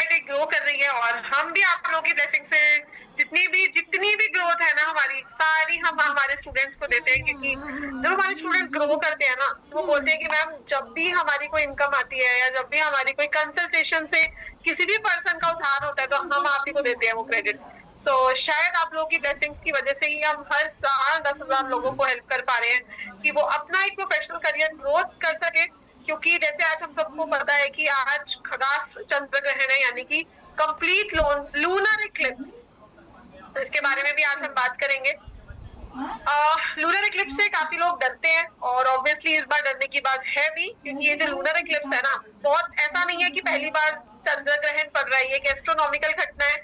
Grow कर रही है और हम भी आप लोगों की ब्लेसिंग से जितनी भी ग्रोथ है ना हमारी, सारी हम हमारे स्टूडेंट्स को देते हैं। क्योंकि जब हमारे स्टूडेंट्स ग्रो करते हैं ना, तो वो बोलते हैं कि मैम जब भी हमारी कोई इनकम आती है या जब भी हमारी कोई कंसल्टेशन से किसी भी पर्सन का उधार होता है, तो हम आप ही को देते हैं वो क्रेडिट। सो शायद आप लोगों की ब्लेसिंग्स की वजह से ही हम हर साल 10,000 लोगों को हेल्प कर पा रहे हैं कि वो अपना एक प्रोफेशनल करियर ग्रोथ कर सके। क्योंकि जैसे आज हम सबको पता है कि आज खगास चंद्र ग्रहण है, यानी कि कंप्लीट लूनर इक्लिप्स। तो इसके बारे में भी आज हम बात करेंगे। लूनर इक्लिप्स से काफी लोग डरते हैं और ऑब्वियसली इस बार डरने की बात है भी, क्योंकि ये जो लूनर इक्लिप्स है ना, बहुत ऐसा नहीं है कि पहली बार चंद्र ग्रहण पड़ रहा है, ये एक एस्ट्रोनॉमिकल घटना है।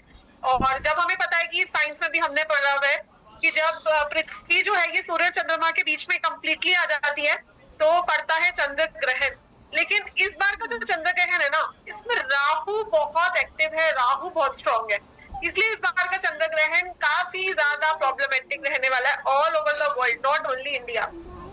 और जब हमें पता है कि साइंस में भी हमने पढ़ा हुआ है कि जब पृथ्वी जो है ये सूर्य चंद्रमा के बीच में कंप्लीटली आ जाती है तो पड़ता है चंद्र ग्रहण। लेकिन इस बार का जो चंद्र ग्रहण है ना, इसमें राहु बहुत एक्टिव है, राहु बहुत स्ट्रॉन्ग है। इसलिए इस बार का चंद्र ग्रहण काफी ज्यादा प्रॉब्लमेटिक रहने वाला है all over the world, not only India.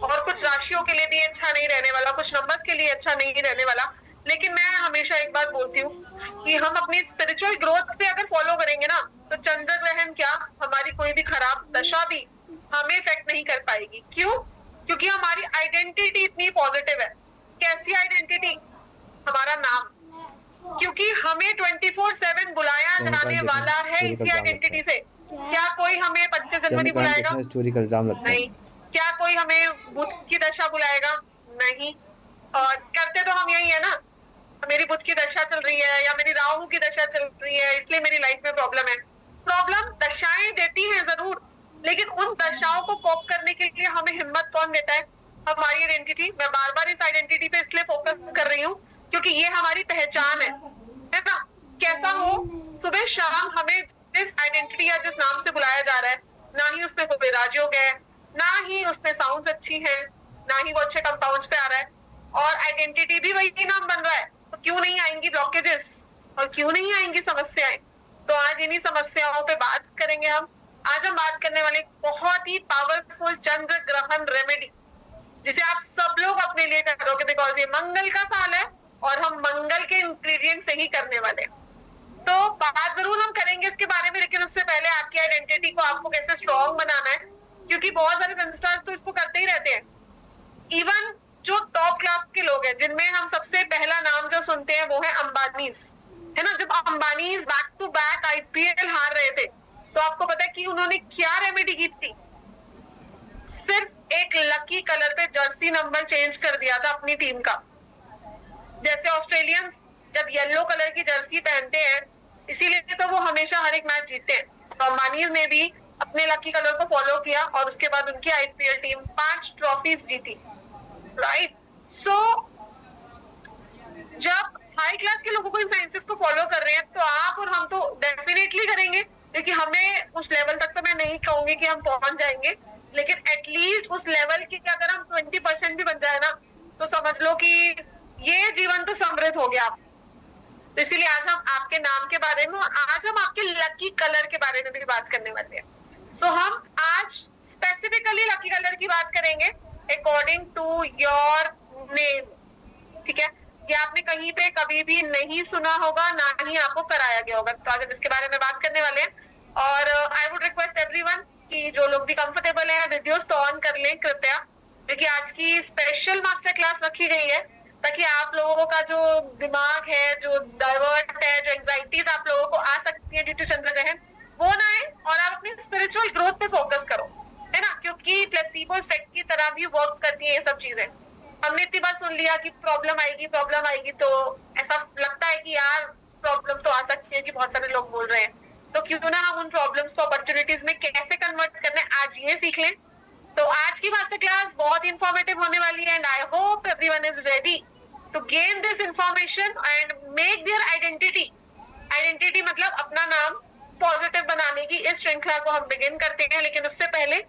और कुछ राशियों के लिए भी अच्छा नहीं रहने वाला, कुछ नंबर्स के लिए अच्छा नहीं रहने वाला। लेकिन मैं हमेशा एक बात बोलती हूँ कि हम अपनी स्पिरिचुअल ग्रोथ पे अगर फॉलो करेंगे ना, तो चंद्र ग्रहण क्या, हमारी कोई भी खराब दशा भी हमें इफेक्ट नहीं कर पाएगी। क्यों? क्योंकि हमारी आइडेंटिटी इतनी पॉजिटिव है। कैसी आइडेंटिटी? हमारा नाम। क्योंकि हमें 24/7 बुलाया जाने वाला है इसी आइडेंटिटी से। क्या कोई हमें 25 जनवरी बुलाएगा? चोरी का इल्जाम लगता है। नहीं। क्या कोई हमें बुध की दशा बुलाएगा? नहीं। और करते तो हम यही है ना, मेरी बुध की दशा चल रही है या मेरी राहु की दशा चल रही है, इसलिए मेरी लाइफ में प्रॉब्लम है। प्रॉब्लम दशाएं देती हैं जरूर, लेकिन उन दशाओं को कोप करने के लिए हमें हिम्मत कौन देता है? हमारी आइडेंटिटी। मैं बार बार इस आइडेंटिटी पे इसलिए फोकस कर रही हूँ क्योंकि ये हमारी पहचान है ना। कैसा हो, सुबह शाम हमें जिस आइडेंटिटी या जिस नाम से बुलाया जा रहा है, ना ही उसमें कोई राजयोग है, ना ही उसमें साउंड्स अच्छी है, ना ही वो अच्छे कंपाउंड्स पे आ रहा है, और आइडेंटिटी भी वही नाम बन रहा है। तो क्यों नहीं आएंगी ब्लॉकेजेस और क्यों नहीं आएंगी समस्याएं? तो आज इन्हीं समस्याओं पे बात करेंगे हम। आज हम बात करने वाले बहुत ही पावरफुल चंद्र ग्रहण रेमेडी, जिसे आप सब लोग अपने लिए करोगे, बिकॉज ये मंगल का साल है और हम मंगल के इंग्रेडिएंट से ही करने वाले हैं। तो बात जरूर हम करेंगे इसके बारे में, लेकिन उससे पहले आपकी आइडेंटिटी को आपको कैसे स्ट्रॉन्ग बनाना है, क्योंकि बहुत सारे फिल्म स्टार्स तो इसको करते ही रहते हैं। इवन जो टॉप क्लास के लोग हैं, जिनमें हम सबसे पहला नाम जो सुनते हैं वो है अंबानीज, है ना। जब Ambanis back to back IPL हार रहे थे, तो आपको पता है कि उन्होंने क्या रेमेडी की थी? सिर्फ एक लकी कलर पे जर्सी नंबर चेंज कर दिया था अपनी टीम का। जैसे ऑस्ट्रेलियंस जब येलो कलर की जर्सी पहनते हैं, इसीलिए तो वो हमेशा हर एक मैच जीतते हैं। तो अंबानीज ने भी अपने लकी कलर को फॉलो किया और उसके बाद उनकी आईपीएल टीम 5 ट्रॉफीज जीती, राइट। सो जब हाई क्लास के लोगों को इन साइंसेस को फॉलो कर रहे हैं, तो आप और हम तो डेफिनेटली करेंगे, क्योंकि हमें उस लेवल तक तो मैं नहीं कहूंगी कि हम पहुंच जाएंगे, लेकिन एटलीस्ट उस लेवल की अगर हम 20% भी बन जाए ना, तो समझ लो कि ये जीवन तो समृद्ध हो गया। तो इसीलिए आज हम आपके नाम के बारे में, आज हम आपके लकी कलर के बारे में भी बात करने वाले हैं। सो हम आज स्पेसिफिकली लकी कलर की बात करेंगे अकॉर्डिंग टू योर नेम, ठीक है। ये आपने कहीं पे कभी भी नहीं सुना होगा, ना ही आपको कराया गया होगा। तो आज हम इसके बारे में बात करने वाले हैं। और आई वुड रिक्वेस्ट एवरीवन कि जो लोग भी कंफर्टेबल है वीडियोस तो ऑन कर लें कृपया, क्योंकि आज की स्पेशल मास्टर क्लास रखी गई है ताकि आप लोगों का जो दिमाग है, जो डाइवर्ट है, जो एंजाइटीज आप लोगों को आ सकती है ड्यू टू चंद्र ग्रहण, वो ना आए और आप अपनी स्पिरिचुअल ग्रोथ पे फोकस करो, है ना। क्योंकि प्लेसिबो इफेक्ट की तरह भी वर्क करती है ये सब चीजें। हमने इतनी बार सुन लिया कि प्रॉब्लम आएगी, तो ऐसा लगता है कि यार प्रॉब्लम तो आ सकती है, कि बहुत सारे लोग बोल रहे हैं, तो क्यों ना हम उन प्रॉब्लम्स को अपॉर्चुनिटीज में कैसे कन्वर्ट करना है आज ये सीख लें। तो आज की मास्टर क्लास बहुत इंफॉर्मेटिव होने वाली है and I hope everyone is ready to gain this information and make their identity मतलब अपना नाम पॉजिटिव बनाने की इस श्रृंखला को हम बिगिन करते हैं। लेकिन उससे पहले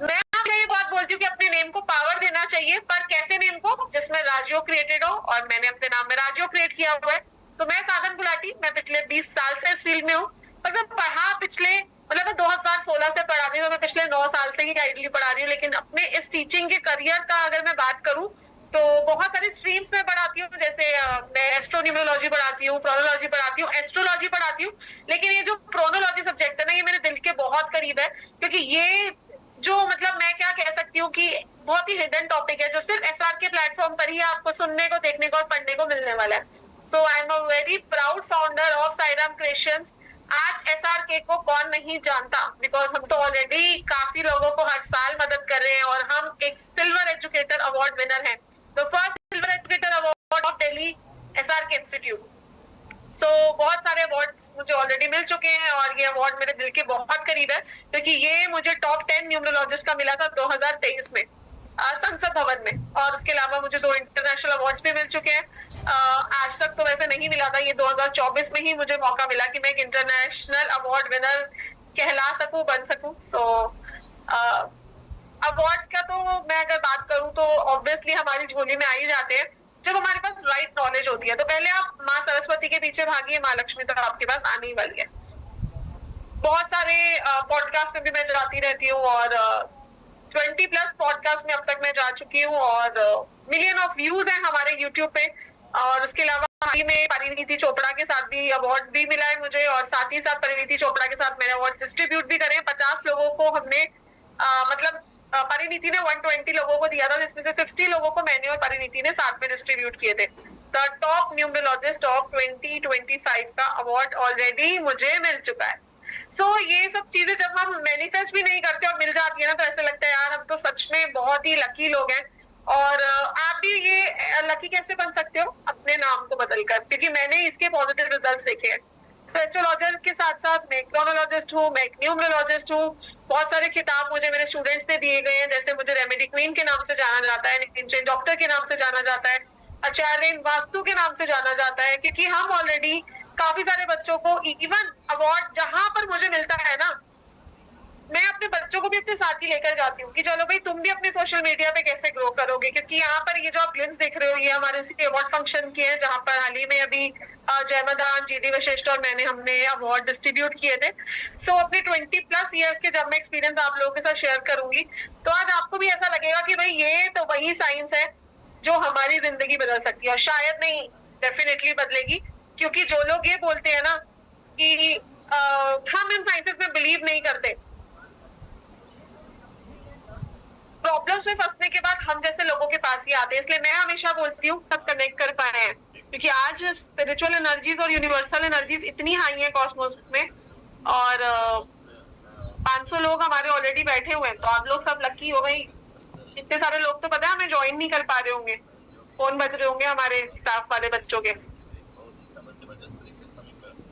मैं ये बात बोलती हूँ कि अपने नेम को पावर देना चाहिए, पर कैसे नेम को? जिसमें राजयोग क्रिएटेड हो, और मैंने अपने नाम में राजयोग क्रिएट किया हुआ है। तो मैं साधन गुलाटी, मैं पिछले 20 साल से इस फील्ड में हूँ, पर मैं पढ़ा पिछले मतलब मैं 2016 से पढ़ा रही हूँ, मैं पिछले 9 साल से ही आइडली पढ़ा रही हूँ। लेकिन अपने इस टीचिंग के करियर का अगर मैं बात करूँ तो बहुत सारी स्ट्रीम्स में पढ़ाती हूँ, जैसे मैं एस्ट्रोन्यूमरोलॉजी पढ़ाती हूँ, प्रोनोलॉजी पढ़ाती हूँ, एस्ट्रोलॉजी पढ़ाती हूँ। लेकिन ये जो प्रोनोलॉजी सब्जेक्ट है ना, ये मेरे दिल के बहुत करीब है, क्योंकि ये जो मतलब मैं क्या कह सकती हूँ कि बहुत ही हिडन टॉपिक है, जो सिर्फ एसआर के प्लेटफॉर्म पर ही आपको सुनने को, देखने को और पढ़ने को मिलने वाला है। So I am a very proud founder of Sairam creations. आज एसआरके को कौन नहीं जानता, बिकॉज हम तो ऑलरेडी काफी लोगों को हर साल मदद कर रहे हैं, और हम एक सिल्वर एजुकेटर अवार्ड विनर हैं, the first silver educator award of Delhi SRK institute. So बहुत सारे अवार्ड्स मुझे ऑलरेडी मिल चुके हैं, और ये अवार्ड मेरे दिल के बहुत करीब है, क्योंकि ये मुझे टॉप 10 न्यूमरोलॉजिस्ट का मिला था 2023 में संसद भवन में, और उसके अलावा मुझे 2 इंटरनेशनल अवार्ड्स भी मिल चुके हैं। आज तक तो वैसे नहीं मिला था, ये 2024 में ही मुझे मौका मिला कि मैं एक इंटरनेशनल अवार्ड विनर कहला सकूं, बन सकूं। सो अवार्ड्स का तो मैं अगर बात करूं तो ऑब्वियसली हमारी झोली में आ ही जाते हैं जब हमारे पास राइट नॉलेज होती है। तो पहले आप माँ सरस्वती के पीछे भागिए, माँ लक्ष्मी तो आपके पास आने ही वाली है। बहुत सारे पॉडकास्ट में भी मैं जाती रहती हूँ, और 20+ पॉडकास्ट में अब तक मैं जा चुकी हूँ, और मिलियन ऑफ व्यूज हैं हमारे यूट्यूब पे। और उसके अलावा हाल ही में परिणीति चोपड़ा के साथ भी अवार्ड भी मिला है मुझे, और साथ ही साथ परिणीति चोपड़ा के साथ मेरे अवार्ड डिस्ट्रीब्यूट भी करे। 50 लोगों को हमने मतलब परिणीति ने 120 लोगों को दिया था, जिसमें से 50 लोगों को मैंने और परिणीति ने साथ में डिस्ट्रीब्यूट किए थे। द टॉप न्यूमरोलॉजिस्ट ऑफ 2025 का अवार्ड ऑलरेडी मुझे मिल चुका है। सो ये सब चीजें जब हम मैनिफेस्ट भी नहीं करते और मिल जाती है ना, तो ऐसे लगता है यार हम तो सच में बहुत ही लकी लोग हैं। और आप भी ये लकी कैसे बन सकते हो, अपने नाम को बदलकर, क्योंकि मैंने इसके पॉजिटिव रिजल्ट्स देखे हैं। तो एस्ट्रोलॉजर के साथ साथ मैं एक क्रोनोलॉजिस्ट हूँ, मैं एक न्यूमरोलॉजिस्ट हूँ। बहुत सारे खिताब मुझे मेरे स्टूडेंट्स से दिए गए हैं, जैसे मुझे रेमेडी क्वीन के नाम से जाना जाता है, डॉक्टर के नाम से जाना जाता है, आचार्य वास्तु के नाम से जाना जाता है, क्योंकि हम ऑलरेडी काफी सारे बच्चों को इवन अवार्ड जहां पर मुझे मिलता है ना, मैं अपने बच्चों को भी अपने साथ ही लेकर जाती हूँ कि चलो भाई तुम भी अपने सोशल मीडिया पे कैसे ग्रो करोगे। क्योंकि यहाँ पर ये जो आप ग्लिम्स देख रहे हो, ये हमारे उसी अवार्ड फंक्शन की है, जहाँ पर हाल ही में अभी जयमदान, जीडी वशिष्ठ और मैंने हमने अवार्ड डिस्ट्रीब्यूट किए थे। सो अपने 20+ ईयर्स के जब मैं एक्सपीरियंस आप लोगों के साथ शेयर करूंगी, तो आज आपको भी ऐसा लगेगा कि भाई ये तो वही साइंस है जो हमारी जिंदगी बदल सकती है। और शायद नहीं, डेफिनेटली बदलेगी, क्योंकि जो लोग ये बोलते हैं ना कि हम इन साइंसेस में बिलीव नहीं करते, प्रॉब्लम्स में फंसने के बाद हम जैसे लोगों के पास ही आते हैं। इसलिए मैं हमेशा बोलती हूँ सब कनेक्ट कर पाए हैं, क्योंकि आज स्पिरिचुअल एनर्जीज और यूनिवर्सल एनर्जीज इतनी हाई है कॉस्मोस में, और 500 लोग हमारे ऑलरेडी बैठे हुए हैं। तो आप लोग सब लकी हो गई, इतने सारे लोग तो पता है हमें ज्वाइन नहीं कर पा रहे होंगे, फोन बज रहे होंगे हमारे स्टाफ वाले बच्चों के।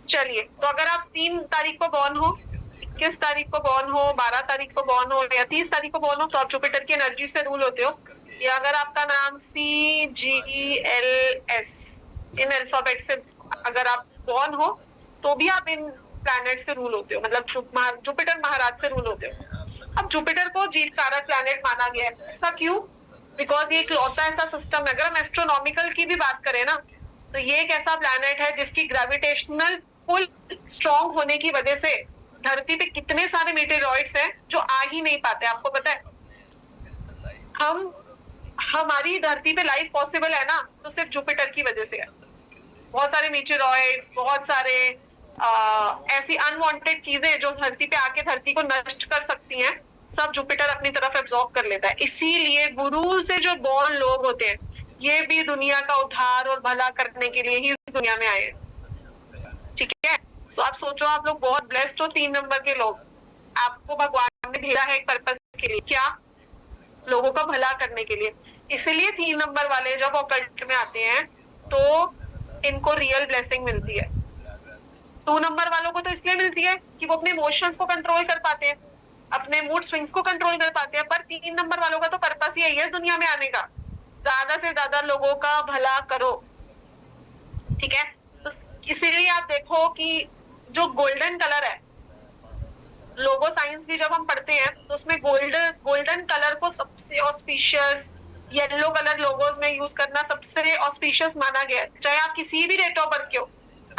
चलिए, तो अगर आप 3 तारीख को बॉर्न हो, 21 तारीख को बॉर्न हो, 12 तारीख को बॉर्न हो या 30 तारीख को बॉर्न हो, तो आप जुपिटर की एनर्जी से रूल होते हो। या अगर आपका नाम CGLS इन अल्फाबेट से अगर आप बॉर्न हो, तो भी आप इन प्लैनेट से रूल होते हो, मतलब जुपिटर महाराज से रूल होते हो। अब जुपिटर को जीत कारक प्लैनेट माना गया है। ऐसा क्यों? बिकॉज ये इकलौता ऐसा सिस्टम है, अगर हम एस्ट्रोनॉमिकल की भी बात करें ना, तो ये एक ऐसा प्लैनेट है जिसकी ग्रेविटेशनल पुल स्ट्रॉन्ग होने की वजह से धरती पे कितने सारे मीटेरॉइड्स हैं जो आ ही नहीं पाते। आपको पता है, हमारी धरती पे लाइफ पॉसिबल है ना, तो सिर्फ जुपिटर की वजह से है। बहुत सारे मीटेरॉइड, बहुत सारे ऐसी अनवांटेड चीजें जो धरती पे आके धरती को नष्ट कर सकती हैं, सब जुपिटर अपनी तरफ एब्जॉर्ब कर लेता है। इसीलिए गुरु से जो बॉर्न लोग होते हैं, ये भी दुनिया का उद्धार और भला करने के लिए ही इस दुनिया में आए हैं। ठीक है, तो आप सोचो, आप लोग बहुत ब्लेस्ड हो, 3 नंबर के लोग। आपको भगवान ने भेजा है एक पर्पस के लिए, क्या? लोगों का भला करने के लिए। इसलिए 3 नंबर वाले जब ऑकल्ट में आते हैं तो इनको रियल ब्लेसिंग मिलती है। 2 नंबर वालों को तो इसलिए मिलती है कि वो अपने इमोशंस को कंट्रोल कर पाते हैं, अपने मूड स्विंग्स को कंट्रोल कर पाते हैं। पर 3 नंबर वालों का तो पर्पस ही यही है दुनिया में आने का, ज्यादा से ज्यादा लोगों का भला करो। ठीक है, तो इसीलिए आप देखो कि जो गोल्डन कलर है, लोगो साइंस भी जब हम पढ़ते हैं तो उसमें गोल्डन कलर को सबसे ऑस्पिशियस, येलो कलर लोगोस में यूज करना सबसे ऑस्पिशियस माना गया है। चाहे आप किसी भी डेट ऑफ बर्थ के हो,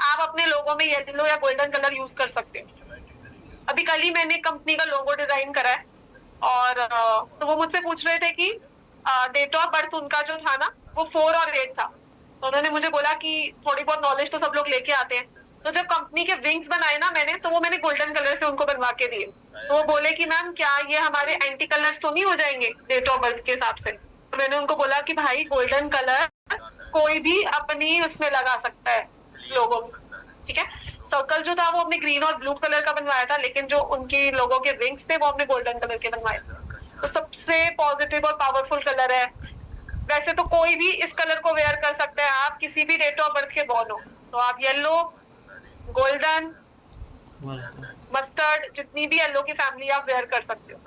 आप अपने लोगो में येलो या गोल्डन कलर यूज कर सकते हो। अभी कल ही मैंने कंपनी का लोगो डिजाइन करा है, और तो वो मुझसे पूछ रहे थे कि डेट ऑफ बर्थ उनका जो था ना वो 4 और 8 था। तो उन्होंने मुझे बोला कि थोड़ी बहुत नॉलेज तो सब लोग लेके आते हैं। तो जब कंपनी के विंग्स बनाए ना मैंने, तो वो मैंने गोल्डन कलर से उनको बनवा के दिए। तो वो बोले कि मैम क्या ये हमारे एंटी कलर्स तो नहीं हो जाएंगे डेट ऑफ बर्थ के हिसाब से? तो मैंने उनको बोला कि भाई गोल्डन कलर कोई भी अपनी उसमें लगा सकता है लोगों में, ठीक है। सर्कल जो था वो अपने ग्रीन और ब्लू कलर का बनवाया था, लेकिन जो उनकी लोगों के विंग्स थे वो अपने गोल्डन कलर के बनवाए। तो सबसे पॉजिटिव और पावरफुल कलर है। वैसे तो कोई भी इस कलर को वेयर कर सकता है, आप किसी भी डेट ऑफ बर्थ के बॉर्न हो तो आप येलो, गोल्डन, मस्टर्ड, जितनी भी येलो की फैमिली आप वेयर कर सकते हो।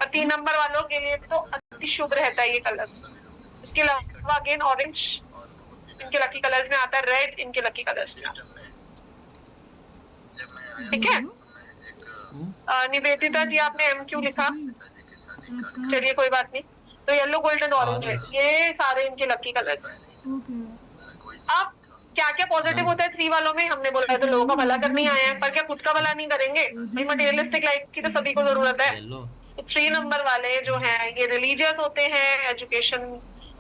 और 3 नंबर वालों के लिए तो अति शुभ रहता है ये कलर। इसके अलावा अगेन ऑरेंज इनके लकी कलर्स में आता है, रेड इनके लकी कलर्स में आता है, ठीक है। निवेदिता जी आपने एम क्यों लिखा? चलिए कोई बात नहीं। तो येलो, गोल्डन, ऑरेंज है, ये सारे इनके लकी कलर्स हैं। अब क्या क्या पॉजिटिव होता है 3 वालों में? हमने बोला है तो लोगों का भला करने आए हैं, पर क्या खुद का भला नहीं करेंगे? भाई मटेरियलिस्टिक लाइफ की तो सभी को जरूरत है। तो 3 नंबर वाले जो हैं ये रिलीजियस होते हैं, एजुकेशन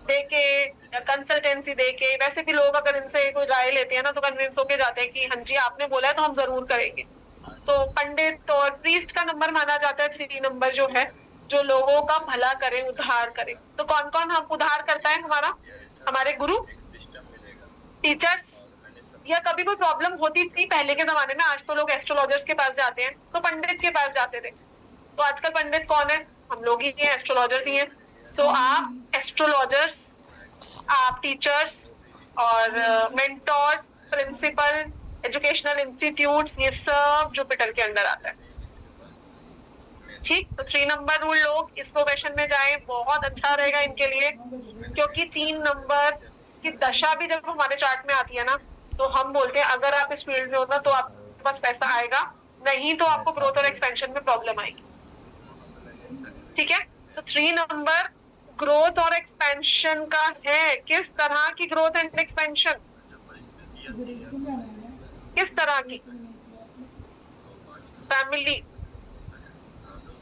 देके या कंसल्टेंसी देके। वैसे भी लोग अगर इनसे कोई राय लेते हैं ना तो कन्विंस होके जाते हैं कि हाँ जी आपने बोला है तो हम जरूर करेंगे। तो पंडित और प्रीस्ट का नंबर माना जाता है 3 नंबर जो है, जो लोगों का भला करे, उद्धार करे। तो कौन कौन हम उद्धार करता है? हमारे गुरु, टीचर्स, या कभी कोई प्रॉब्लम होती थी पहले के जमाने में, आज तो लोग एस्ट्रोलॉजर्स के पास जाते हैं, तो पंडित के पास जाते थे। तो आजकल पंडित कौन है? हम लोग ही हैं, एस्ट्रोलॉजर्स ही हैं। सो आप एस्ट्रोलॉजर्स, आप टीचर्स और मेंटोर्स, प्रिंसिपल, एजुकेशनल इंस्टीट्यूट्स, ये सब जुपिटर के अंडर आता है, ठीक। तो 3 नंबर रूल लोग इस प्रोफेशन में जाएं, बहुत अच्छा रहेगा इनके लिए, क्योंकि 3 नंबर की दशा भी जब हमारे चार्ट में आती है ना तो हम बोलते हैं अगर आप इस फील्ड में हो ना तो आपके पास पैसा आएगा, नहीं तो आपको ग्रोथ और एक्सपेंशन में प्रॉब्लम आएगी, ठीक है। तो 3 नंबर ग्रोथ और एक्सपेंशन का है। किस तरह की ग्रोथ एंड एक्सपेंशन? किस तरह की? फैमिली।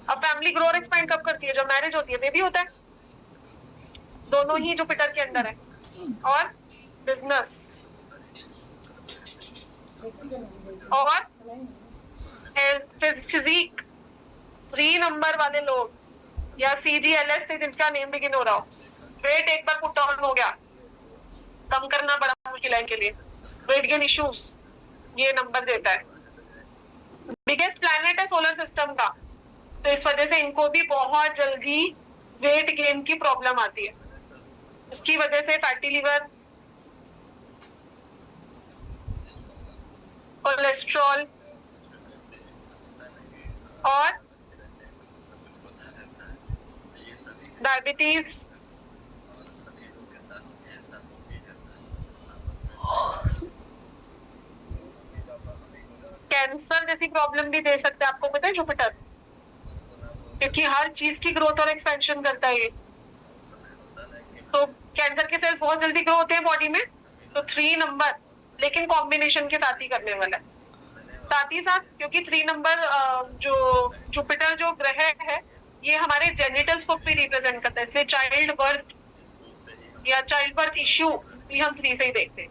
अब फैमिली ग्रो और एक्सपेंड कब करती है? जब मैरिज होती है, बेबी होता है, दोनों ही जुपिटर के अंदर है। और बिजनेस और फिजिक। 3 नंबर वाले लोग या CGLS से जिनका नेम बिगिन हो रहा हो, वेट एक बार पुट ऑन हो गया, कम करना बड़ा मुश्किल है इनके लिए। वेट गेन इश्यूज ये नंबर देता है। बिगेस्ट प्लैनेट है सोलर सिस्टम का, तो इस वजह से इनको भी बहुत जल्दी वेट गेन की प्रॉब्लम आती है। उसकी वजह से फैटी लिवर, कोलेस्ट्रॉल और डायबिटीज, कैंसर जैसी प्रॉब्लम भी दे सकते हैं। आपको पता है जुपिटर, क्योंकि हर चीज की ग्रोथ और एक्सपेंशन करता है ये। तो कैंसर के सेल्स बहुत जल्दी ग्रो होते हैं बॉडी में। तो 3 नंबर लेकिन कॉम्बिनेशन के साथ ही करने वाला है। साथ ही साथ क्योंकि 3 नंबर जो जुपिटर जो ग्रह है ये हमारे जेनिटल्स को भी रिप्रेजेंट करता है, इसलिए चाइल्ड बर्थ या चाइल्ड बर्थ इश्यू भी हम 3 से ही देखते हैं,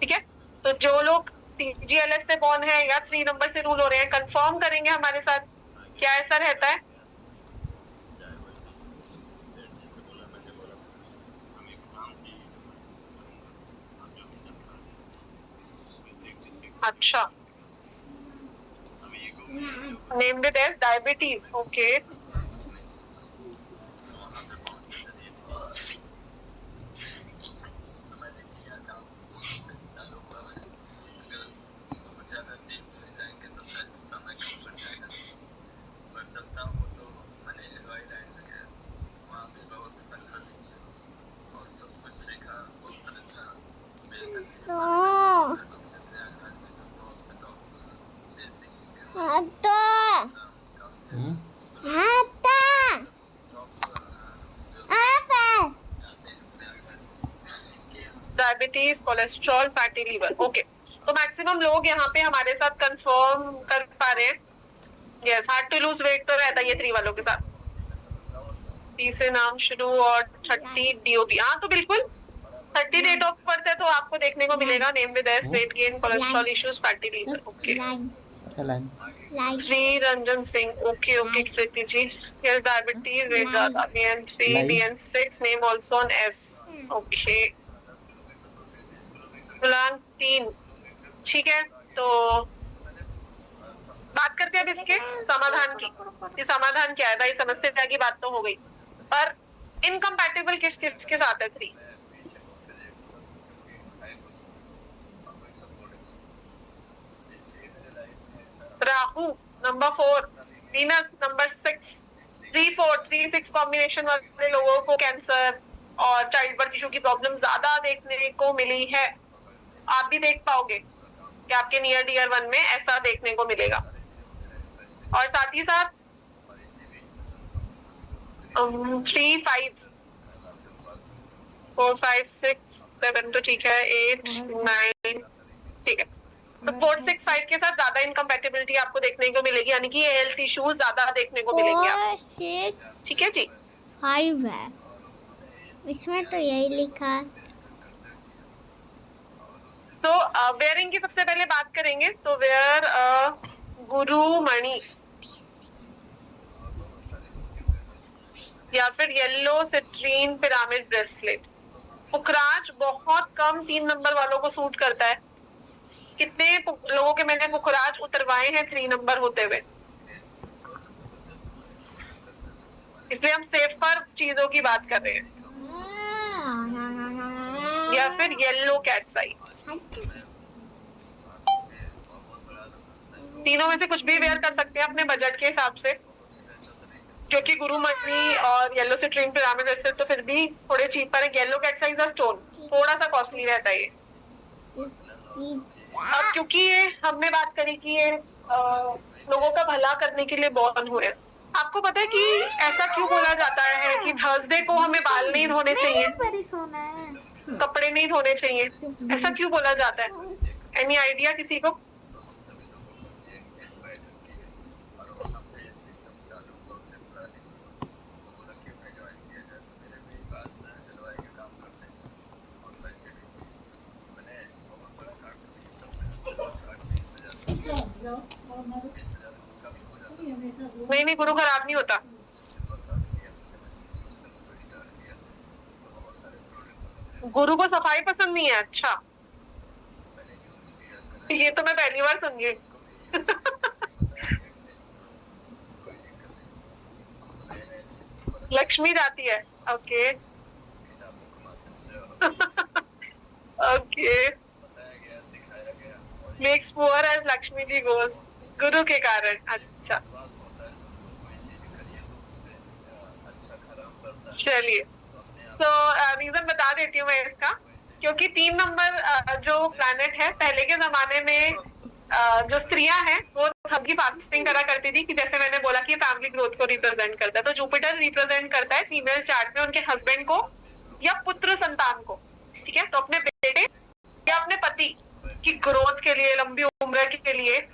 ठीक है। तो जो लोग CGLS से बॉर्न है या 3 नंबर से रूल हो रहे हैं, कंफर्म करेंगे हमारे साथ क्या ऐसा रहता है? अच्छा, named it as diabetes, okay. Diabetes, cholesterol, fatty liver, okay. तो मैक्सिमम लोग यहाँ पे हमारे साथ कंफर्म कर पा रहे हैं yes, hard to lose weight तो रहता है ये 3 वालों के साथ। 30 से नाम शुरू और 30 DOB। हाँ तो बिल्कुल 30 डेट ऑफ बर्थ है तो आपको देखने को मिलेगा name with S, weight gain, cholesterol issues, fatty liver. Okay. Shri Ranjan Singh. Okay okay Kriti ji. Yes, diabetes, weight ज्यादा, BN3, BN6, name also on S। Okay. Ghulam 3। ठीक है, तो बात करते हैं अब इसके समाधान की। ये समाधान क्या है भाई, समस्या की बात तो हो गई, पर इनकम्पैटिबल किस किस के साथ है 3? Rahu number 4, Venus number 6, 3, 4, 3, 6 combination वाले लोगों को कैंसर और चाइल्ड बर्थ इशू की प्रॉब्लम ज्यादा देखने को मिली है। आप भी देख पाओगे कि आपके नियर डियर 1 में ऐसा देखने को मिलेगा। और साथ ही साथ 3, 5, 4, 5, 6, 7 तो ठीक है, 8, 9 ठीक है। तो 4, 6, 5 के साथ ज्यादा इनकम्पैटिबिलिटी आपको देखने को मिलेगी, यानी कि हेल्थ इश्यूज ज्यादा देखने को मिलेंगे आपको। ठीक है जी। 5 है इसमें तो यही लिखा है। तो वेयरिंग की सबसे पहले बात करेंगे, तो वेयर गुरु मणि या फिर येलो सिट्रीन पिरामिड ब्रेसलेट। पुखराज बहुत कम 3 नंबर वालों को सूट करता है। कितने लोगों के मैंने पुखराज उतरवाए हैं 3 नंबर होते हुए, इसलिए हम सेफर चीजों की बात कर रहे हैं। या फिर येलो कैट्स आई, तीनों में से कुछ भी वेयर कर सकते हैं अपने बजट के हिसाब से, क्योंकि गुरु मणि और येलो सिट्रीन पिरामिड ब्रेसलेट तो फिर भी थोड़े चीपर है। येलो कैट्स आई स्टोन थोड़ा सा कॉस्टली रहता है ये। अब क्योंकि ये हमने बात करी कि ये लोगों का भला करने के लिए बॉर्न हुए। आपको पता है कि ऐसा क्यों बोला जाता है कि थर्सडे को हमें बाल नहीं धोने चाहिए, कपड़े नहीं धोने चाहिए, ऐसा क्यों बोला जाता है? एनी आइडिया किसी को? नहीं, गुरु खराब नहीं होता। गुरु को सफाई पसंद नहीं है? अच्छा, ये तो मैं पहली बार सुन रही। लक्ष्मी जाती है। Okay okay. Makes poor as Lakshmi ji goes, गुरु के कारण। अच्छा चलिए, तो रीजन बता देती हूँ मैं इसका। क्योंकि 3 नंबर जो प्लैनेट है, पहले के जमाने में जो स्त्रियां हैं वो थंब की फास्टिंग करा करती थी, कि जैसे मैंने बोला कि फैमिली ग्रोथ को रिप्रेजेंट करता है, तो जुपिटर रिप्रेजेंट करता है फीमेल चार्ट में उनके हस्बैंड को या पुत्र संतान को। ठीक है, तो अपने बेटे या अपने पति की ग्रोथ के लिए, लंबी उम्र के लिए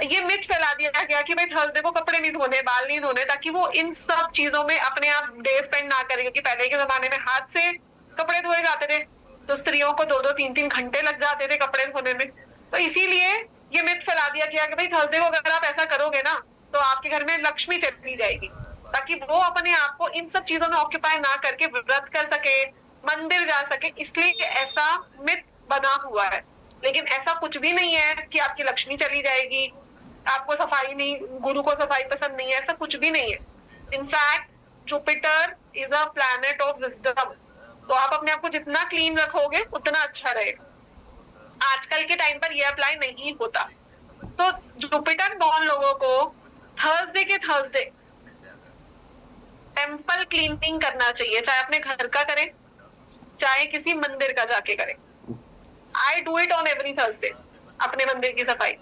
ये मिथ फैला दिया गया कि भाई थर्सडे को कपड़े नहीं धोने, बाल नहीं धोने, ताकि वो इन सब चीजों में अपने आप डे स्पेंड ना करे। क्योंकि पहले के जमाने में हाथ से कपड़े धोए जाते थे, तो स्त्रियों को 2-2, 3-3 घंटे लग जाते थे कपड़े धोने में। तो इसीलिए ये मिथ फैला दिया गया कि भाई थर्सडे को अगर आप ऐसा करोगे ना तो आपके घर में लक्ष्मी चली जाएगी, ताकि वो अपने आप को इन सब चीजों में ऑक्यूपाई ना करके व्रत कर सके, मंदिर जा सके। इसलिए ऐसा मिथ बना हुआ है। लेकिन ऐसा कुछ भी नहीं है कि आपकी लक्ष्मी चली जाएगी, आपको सफाई नहीं, गुरु को सफाई पसंद नहीं है, ऐसा कुछ भी नहीं है। In fact Jupiter is a planet of wisdom, तो आप अपने आप को जितना क्लीन रखोगे उतना अच्छा रहेगा। आजकल के टाइम पर ये अप्लाई नहीं होता। तो जुपिटर बॉर्न लोगों को थर्सडे के थर्सडे टेम्पल क्लीनिंग करना चाहिए, चाहे अपने घर का करें, चाहे किसी मंदिर का जाके करें। I do it on every Thursday, अपने मंदिर की सफाई।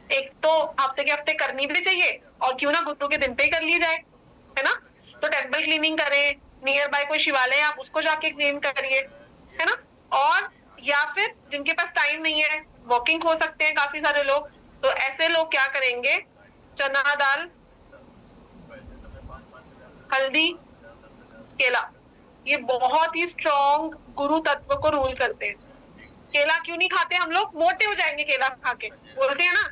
एक तो हफ्ते के हफ्ते करनी भी चाहिए, और क्यों ना गुरु के दिन पे ही कर ली जाए, है ना। तो टेम्पल क्लीनिंग करें, नियर बाय कोई शिवालय आप उसको जाके क्लीन करिए, है ना। और या फिर जिनके पास टाइम नहीं है, वॉकिंग हो सकते हैं काफी सारे लोग, तो ऐसे लोग क्या करेंगे, चना दाल हल्दी, केला, ये बहुत ही स्ट्रॉन्ग गुरु तत्व को रूल करते हैं। केला क्यों नहीं खाते हम लोग? मोटे हो जाएंगे केला खा के, बोलते हैं ना।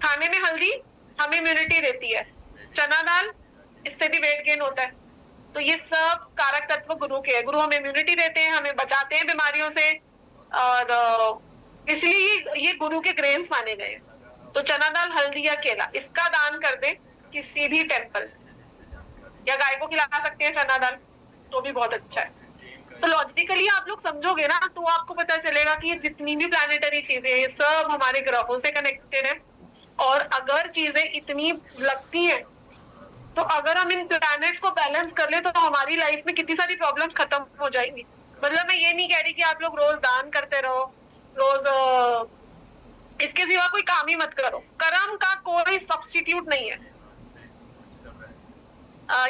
खाने में हल्दी हमें इम्यूनिटी देती है, चना दाल इससे भी वेट गेन होता है। तो ये सब कारक तत्व गुरु के हैं। गुरु हमें इम्यूनिटी देते हैं, हमें बचाते हैं बीमारियों से, और इसलिए ये गुरु के ग्रेन्स माने गए। तो चना दाल, हल्दी या केला, इसका दान कर दे किसी भी टेम्पल, या गाय को खिला सकते हैं चना दाल, तो भी बहुत अच्छा है। तो लॉजिकली आप लोग समझोगे ना, तो आपको पता चलेगा कि ये जितनी भी प्लैनेटरी चीजें हैं, ये सब हमारे ग्रहों से कनेक्टेड है। और अगर चीजें इतनी लगती हैं, तो अगर हम इन प्लैनेट्स को बैलेंस कर ले, तो हमारी लाइफ में कितनी सारी प्रॉब्लम्स खत्म हो जाएंगी। मतलब मैं ये नहीं कह रही कि आप लोग रोज दान करते रहो, रोज इसके सिवा कोई काम ही मत करो। कर्म का कोई सब्स्टिट्यूट नहीं है।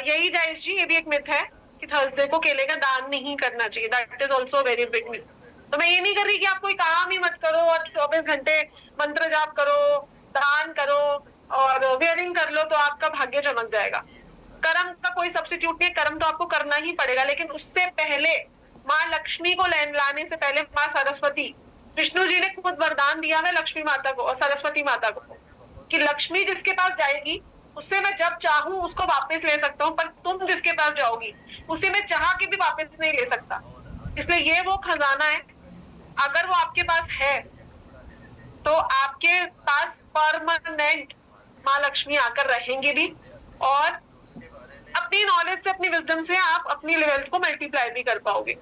यही जायज जी, ये भी एक मिथ है कि थर्सडे को केले का दान नहीं करना चाहिए। That is also very big myth. तो मैं ये नहीं कर रही कि आप कोई काम ही मत करो और 24 घंटे मंत्र जाप करो, दान करो और वेयरिंग कर लो तो आपका भाग्य चमक जाएगा। कर्म का कोई सब्स्टिट्यूट नहीं, कर्म तो आपको करना ही पड़ेगा। लेकिन उससे पहले माँ लक्ष्मी को लाने से पहले माँ सरस्वती, विष्णु जी ने खुद वरदान दिया है लक्ष्मी माता को और सरस्वती माता को कि लक्ष्मी जिसके पास जाएगी उससे मैं जब चाहूं उसको वापस ले सकता हूँ, पर तुम जिसके पास जाओगी उसे मैं चाह के भी वापस नहीं ले सकता। इसलिए ये वो खजाना है, अगर वो आपके पास है तो आपके पास परमानेंट माँ लक्ष्मी आकर रहेंगी भी, और अपनी नॉलेज से, अपनी विजडम से आप अपनी लेवल्स को मल्टीप्लाई भी कर पाओगे,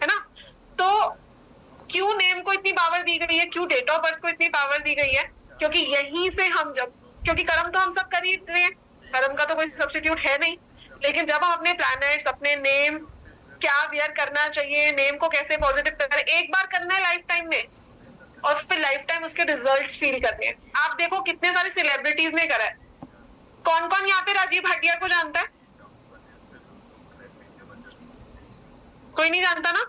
है ना। तो क्यों नेम को इतनी पावर दी गई है, क्यों डेट ऑफ बर्थ को इतनी पावर दी गई है? क्योंकि यहीं से हम क्योंकि कर्म तो हम सब कर ही रहे हैं, कर्म का तो कोई सब्स्टिट्यूट है नहीं। लेकिन जब हम अपने प्लैनेट्स, अपने नेम क्या वेयर करना चाहिए, नेम को कैसे पॉजिटिव करें, एक बार करना है लाइफ टाइम में और फिर लाइफ टाइम उसके रिजल्ट्स फील करने हैं। आप देखो कितने सारे सेलिब्रिटीज ने करा है। कौन कौन यहाँ पे राजीव भाटिया को जानता है? कोई नहीं जानता ना।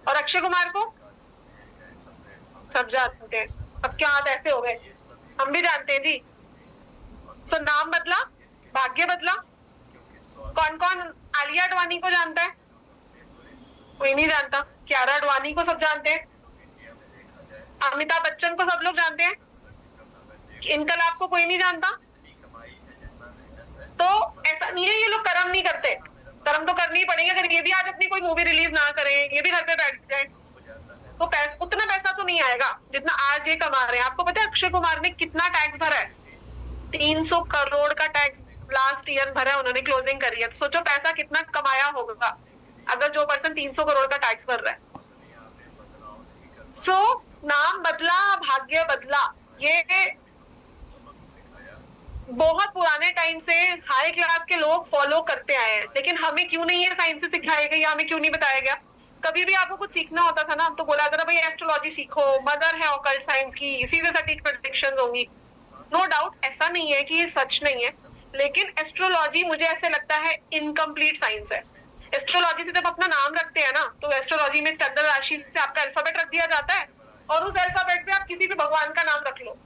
और अक्षय कुमार को सब जानते हैं। अब क्या हाथ ऐसे हो गए, हम भी जानते हैं जी। सो नाम बदला, भाग्य बदला। कौन कौन आलिया अडवाणी को जानता है? कोई नहीं जानता। कियारा अडवाणी को सब जानते हैं। अमिताभ बच्चन को सब लोग जानते हैं। इनकलाब को कोई नहीं जानता। तो ऐसा नहीं है ये लोग कर्म नहीं करते, कर्म तो करनी ही पड़ेंगे। अगर ये भी आज अपनी कोई मूवी रिलीज ना करें, ये भी घर पे बैठ जाए, तो उतना पैसा तो नहीं आएगा जितना आज ये कमा रहे हैं। आपको पता है अक्षय कुमार ने कितना टैक्स भरा है? 300 करोड़ का टैक्स लास्ट ईयर भरा है उन्होंने, क्लोजिंग करी है। तो सोचो पैसा कितना कमाया होगा अगर जो पर्सन 300 करोड़ का टैक्स भर रहा है। सो नाम बदला, भाग्य बदला, ये बहुत पुराने टाइम से हाई क्लास के लोग फॉलो करते आए हैं। लेकिन हमें क्यों नहीं ये साइंस से सिखाया गया, हमें क्यों नहीं बताया गया? कभी भी आपको कुछ सीखना होता था ना, तो बोला जाता भाई एस्ट्रोलॉजी सीखो, मदर है ऑकल्ट साइंस की, इसी से सटीक प्रेडिक्शंस होंगी। नो डाउट ऐसा नहीं है कि ये सच नहीं है, लेकिन एस्ट्रोलॉजी मुझे ऐसे लगता है इनकम्प्लीट साइंस है। एस्ट्रोलॉजी से जब अपना नाम रखते हैं ना, तो एस्ट्रोलॉजी में चंद्र राशि से आपका अल्फाबेट रख दिया जाता है और उस अल्फाबेट पे आप किसी भी भगवान का नाम रख लो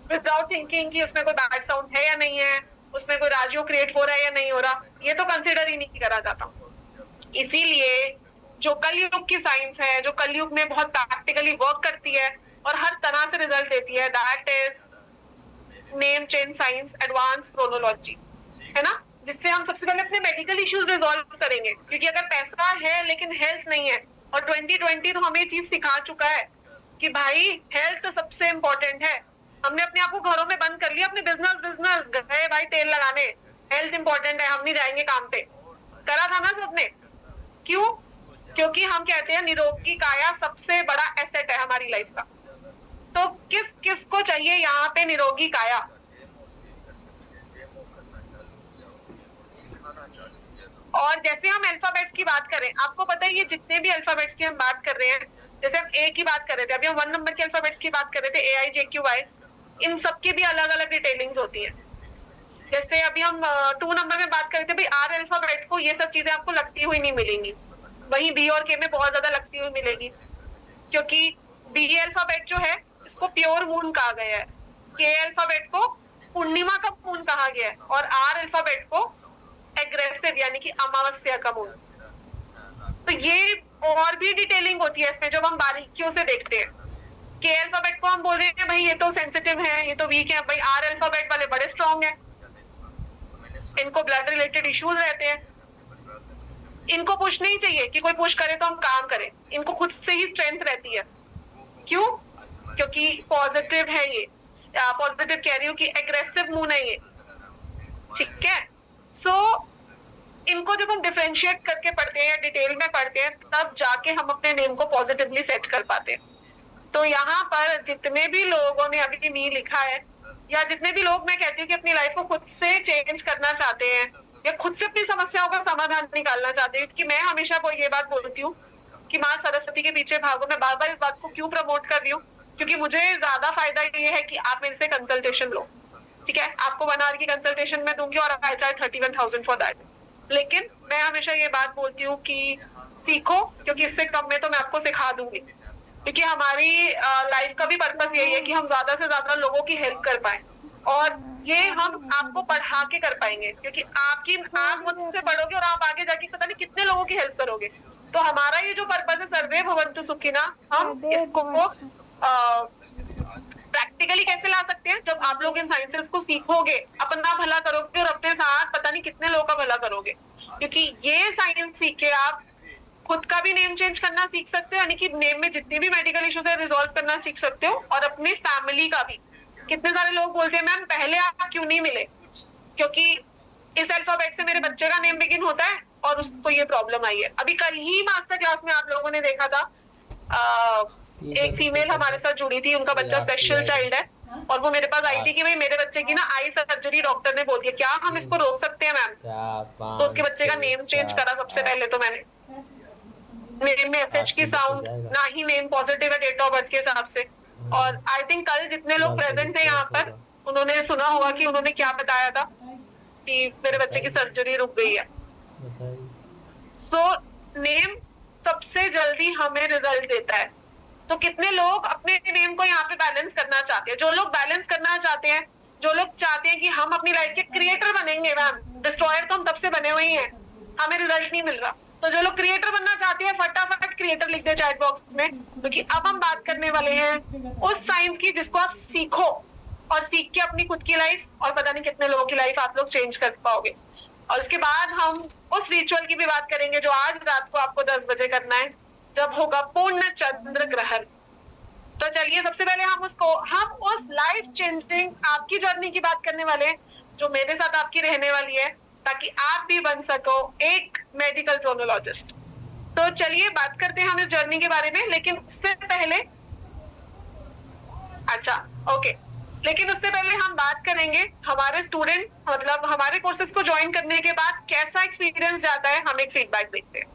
विदाउट थिंकिंग कि उसमें कोई बैड साउंड है या नहीं है, उसमें कोई राजयोग क्रिएट हो रहा है या नहीं हो रहा, ये तो कंसिडर ही नहीं करा जाता। इसीलिए जो कलयुग की साइंस है, जो कलयुग में बहुत प्रैक्टिकली वर्क करती है और हर तरह से रिजल्ट देती है, that is name change science, advance chronology, है ना। जिससे हम सबसे पहले अपने मेडिकल इश्यूज रिजॉल्व करेंगे। क्योंकि अगर पैसा है लेकिन हेल्थ नहीं है, और 2020 तो हमें ये चीज सिखा चुका है कि भाई हेल्थ तो सबसे इंपॉर्टेंट है। हमने अपने आप को घरों में बंद कर लिया, अपने बिजनेस गए भाई तेल लगाने, हेल्थ इंपॉर्टेंट है, हम नहीं जाएंगे काम पे, करा था ना सबने। क्यों? क्योंकि हम कहते हैं निरोगी काया सबसे बड़ा एसेट है हमारी लाइफ का। तो किस किस को चाहिए यहाँ पे निरोगी काया? और जैसे हम अल्फाबेट्स की बात करें, आपको पता है ये जितने भी अल्फाबेट्स की हम बात कर रहे हैं, जैसे हम ए की बात कर रहे थे, अभी हम 1 नंबर के अल्फाबेट्स की बात कर रहे थे, AIJQI, इन सब की भी अलग अलग डिटेलिंग्स होती हैं। जैसे अभी हम 2 नंबर में बात कर रहे थे, भाई R अल्फाबेट को ये सब चीजें आपको लगती हुई नहीं मिलेंगी, वहीं B और K में बहुत ज्यादा लगती हुई मिलेगी। क्योंकि B अल्फाबेट जो है इसको प्योर मून कहा गया है, K अल्फाबेट को पूर्णिमा का मून कहा गया है, और R अल्फाबेट को एग्रेसिव यानी कि अमावस्या का मून। तो ये और भी डिटेलिंग होती है इसमें जब हम बारीकियों से देखते हैं। के अल्फाबेट को हम बोल रहे हैं भाई ये तो सेंसिटिव है, ये तो वीक है, भाई आर अल्फाबेट वाले बड़े स्ट्रॉन्ग हैं, इनको ब्लड रिलेटेड इश्यूज रहते हैं, इनको पुश नहीं चाहिए कि कोई पुश करे तो हम काम करें, इनको खुद से ही स्ट्रेंथ रहती है। क्यों? क्योंकि पॉजिटिव है ये, पॉजिटिव कह रही हूँ कि एग्रेसिव मून है ये, ठीक है। सो इनको जब हम डिफरेंशिएट करके पढ़ते हैं या डिटेल में पढ़ते हैं तब जाके हम अपने नेम को पॉजिटिवली सेट कर पाते हैं। तो यहाँ पर जितने भी लोगों ने अभी नहीं लिखा है या जितने भी लोग, मैं कहती हूँ कि अपनी लाइफ को खुद से चेंज करना चाहते हैं या खुद से अपनी समस्याओं का समाधान निकालना चाहते हैं, क्योंकि मैं हमेशा को ये बात बोलती हूँ कि माँ सरस्वती के पीछे भागो। मैं बार बार इस बात को क्यों प्रमोट कर रही हूँ? क्योंकि मुझे ज्यादा फायदा ये है कि आप मेरे से कंसल्टेशन लो, ठीक है। आपको 1 आवर की कंसल्टेशन में दूंगी और आई चार्ज 31,000 फॉर दैट। लेकिन मैं हमेशा ये बात बोलती हूँ कि सीखो, क्योंकि इससे कम में तो मैं आपको सिखा दूंगी, क्योंकि हमारी लाइफ का भी पर्पस यही है कि हम ज्यादा से ज्यादा लोगों की हेल्प कर पाए, और ये हम आपको पढ़ा के कर पाएंगे, क्योंकि आप मुझसे पढ़ोगे और आप आगे जाके पता नहीं कितने लोगों की हेल्प करोगे। तो हमारा ये जो पर्पस है सर्वे भवन्तु सुखिनः, हम इसको प्रैक्टिकली कैसे ला सकते हैं? जब आप लोग इन साइंसेस को सीखोगे, अपना भला करोगे और अपने साथ पता नहीं कितने लोगों का भला करोगे, क्योंकि ये साइंस सीख के आप खुद का भी नेम चेंज करना सीख सकते हो, यानी कि नेम में जितनी भी मेडिकल इश्यूज है रिजॉल्व करना सीख सकते हो, और अपनी फैमिली का भी। कितने सारे लोग बोलते हैं मैम पहले आप क्यों नहीं मिले? क्योंकि इस अल्फाबेट से मेरे बच्चे का नेम बिगिन होता है और उसको ये प्रॉब्लम आई है। अभी कल ही मास्टर क्लास में आप लोगों ने देखा था, एक फीमेल हमारे साथ जुड़ी थी, उनका बच्चा स्पेशल चाइल्ड है, और वो मेरे पास आई थी कि भाई मेरे बच्चे की ना आई सर्जरी डॉक्टर ने बोल दिया, क्या हम इसको रोक सकते हैं मैम? तो उसके बच्चे का नेम चेंज करा सबसे पहले तो मैंने। नेम में एसएच की साउंड ना ही नेम पॉजिटिव है डेट ऑफ बर्थ के हिसाब से। और आई थिंक कल जितने लोग प्रेजेंट थे यहाँ पर उन्होंने सुना होगा कि उन्होंने क्या बताया था कि मेरे बच्चे की सर्जरी रुक गई है। सो नेम सबसे जल्दी हमें रिजल्ट देता है। तो कितने लोग अपने नेम को यहाँ पे बैलेंस करना चाहते हैं? जो लोग बैलेंस करना चाहते हैं, जो लोग चाहते हैं कि हम अपनी लाइफ के क्रिएटर बनेंगे मैम, डिस्ट्रॉयर तो हम तब से बने हुए ही हैं, हमें रिजल्ट नहीं मिल रहा। तो जो लोग क्रिएटर बनना चाहते हैं फटाफट क्रिएटर लिख दे चैट बॉक्स में, क्योंकि अब हम बात करने वाले हैं उस साइंस की जिसको आप सीखो और सीख के अपनी खुद की लाइफ और पता नहीं कितने लोगों की लाइफ आप लोग चेंज कर पाओगे। और उसके बाद हम उस रिचुअल की भी बात करेंगे जो आज रात को आपको 10 बजे करना है, जब होगा पूर्ण चंद्र ग्रहण। तो चलिए सबसे पहले हम उस लाइफ चेंजिंग आपकी जर्नी की बात करने वाले हैं जो मेरे साथ आपकी रहने वाली है, ताकि आप भी बन सको एक मेडिकल प्रोनोलॉजिस्ट। तो चलिए बात करते हैं हम इस जर्नी के बारे में, लेकिन उससे पहले उससे पहले हम बात करेंगे हमारे स्टूडेंट, मतलब हमारे कोर्सेज को ज्वाइन करने के बाद कैसा एक्सपीरियंस जाता है, हम एक फीडबैक देखते हैं।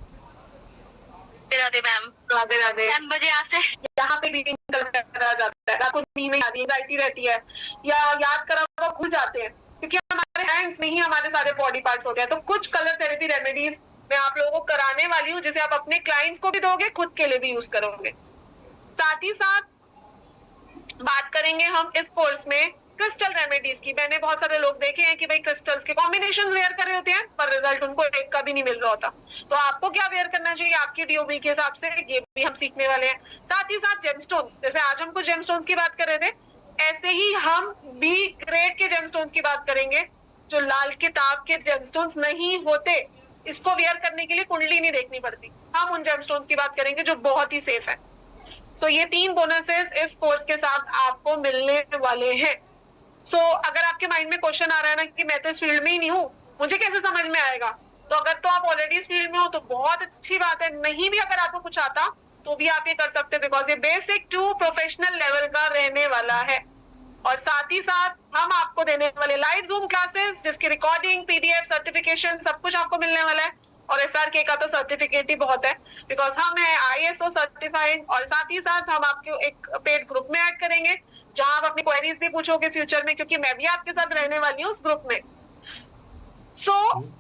राधे मैम, राधे राधे। 10 बजे यहाँ पे रीडिंग करा जाता है, आपको नींद नहीं आती, एंजाइटी रहती है या याद करा हुआ भूल जाते हैं, क्योंकि हमारे हैंड्स में ही हमारे सारे बॉडी पार्ट्स होते हैं। तो कुछ कलर थेरेपी रेमेडीज मैं आप लोगों को कराने वाली हूँ, जिसे आप अपने क्लाइंट्स को भी दोगे, खुद के लिए भी यूज करोगे। साथ ही साथ बात करेंगे हम इस कोर्स में क्रिस्टल रेमेडीज की। मैंने बहुत सारे लोग देखे हैं कि भाई क्रिस्टल्स के कॉम्बिनेशन वेयर कर रहे होते हैं पर रिजल्ट उनको एक का भी नहीं मिल रहा होता। तो आपको क्या वेयर करना चाहिए आपकी डीओबी के हिसाब से, ये भी हम सीखने वाले हैं। साथ ही साथ जेमस्टोन्स, जैसे आज हम कुछ जेमस्टोन्स की बात कर रहे थे, ऐसे ही हम बी ग्रेड के जेमस्टोन्स की बात करेंगे जो लाल किताब के जेमस्टोन्स नहीं होते। इसको वेयर करने के लिए कुंडली नहीं देखनी पड़ती। हम उन जेमस्टोन्स की बात करेंगे जो बहुत ही सेफ है। सो ये 3 बोनसेस इस कोर्स के साथ आपको मिलने वाले हैं। सो अगर आपके माइंड में क्वेश्चन आ रहा है ना कि मैं तो इस फील्ड में ही नहीं हूँ, मुझे कैसे समझ में आएगा, तो अगर तो आप ऑलरेडी इस फील्ड में हो तो बहुत अच्छी बात है। नहीं भी अगर आपको कुछ आता तो भी आप ये कर सकते हैं, बिकॉज ये बेसिक टू प्रोफेशनल लेवल का रहने वाला है। और साथ ही साथ हम आपको देने वाले लाइव जूम क्लासेस जिसकी रिकॉर्डिंग, पीडीएफ, सर्टिफिकेशन सब कुछ आपको मिलने वाला है। और एसआरके का तो सर्टिफिकेट ही बहुत है, बिकॉज हम है आईएसओ सर्टिफाइड। और साथ ही साथ हम आपको एक पेड ग्रुप में ऐड करेंगे जहां आप अपनी क्वेरीज भी पूछोगे फ्यूचर में, क्योंकि मैं भी आपके साथ रहने वाली हूँ उस ग्रुप में।